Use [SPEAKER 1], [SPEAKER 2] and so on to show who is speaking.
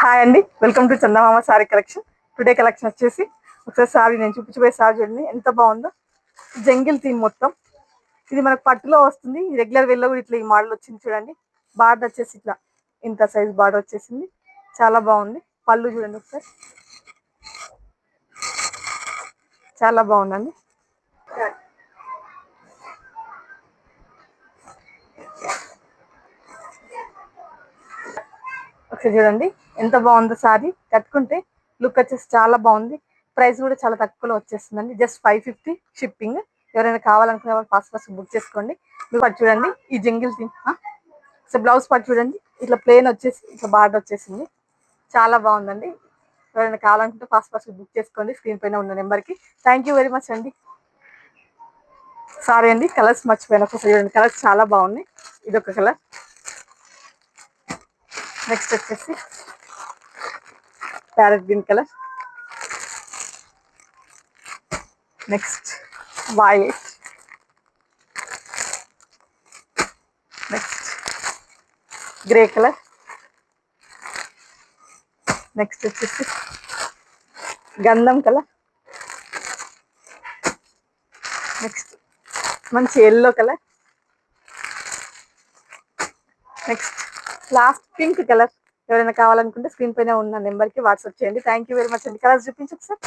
[SPEAKER 1] Hi అండి, welcome to Chandamama sorry collection. Today collection వచ్చేసి ఒకసారి సారీ నేను చూపించబోయే సారీ చూడండి ఎంత బాగుందో. జంగిల్ థీమ్ మొత్తం. ఇది మనకు పట్టులో వస్తుంది. రెగ్యులర్ వేల్లో కూడా ఇట్లా ఈ మోడల్ వచ్చింది చూడండి. బార్డర్ వచ్చేసి ఇట్లా ఇంత సైజ్ బార్డర్ వచ్చేసింది. చాలా బాగుంది. పళ్ళు చూడండి ఒకసారి, చాలా బాగుందండి. ఒకసారి చూడండి ఎంత బాగుందో సారీ. కట్టుకుంటే లుక్ వచ్చేసి చాలా బాగుంది. ప్రైస్ కూడా చాలా తక్కువలో వచ్చేస్తుందండి. Just 550 shipping. ఎవరైనా కావాలనుకునే వాళ్ళు ఫాస్ట్ బుక్ చేసుకోండి. మీరు పట్టు చూడండి, ఈ జంగిల్ థీమ్. సో బ్లౌజ్ పట్టు చూడండి, ఇట్లా ప్లేన్ వచ్చేసి ఇట్లా బార్డర్ వచ్చేసింది. చాలా బాగుందండి. ఎవరైనా కావాలనుకుంటే ఫాస్ట్ బుక్ చేసుకోండి. స్క్రీన్ పైన ఉన్న నెంబర్కి. థ్యాంక్ యూ వెరీ మచ్ అండి. సారీ అండి, కలర్స్ మర్చిపోయినా. ఒకసారి చూడండి, కలర్స్ చాలా బాగున్నాయి. ఇదొక కలర్. నెక్స్ట్ వచ్చేసి parrot green colour. Next violet. Next grey colour. Next వచ్చేసి గంధం కలర్. నెక్స్ట్ మంచి yellow colour. Next last pink colour. ఎవరైనా కావాలనుకుంటే స్క్రీన్ పైన ఉన్న నెంబర్కి వాట్సాప్ చేయండి. థ్యాంక్ యూ వెరీ మచ్ అండి. కలర్స్ చూపించు సార్.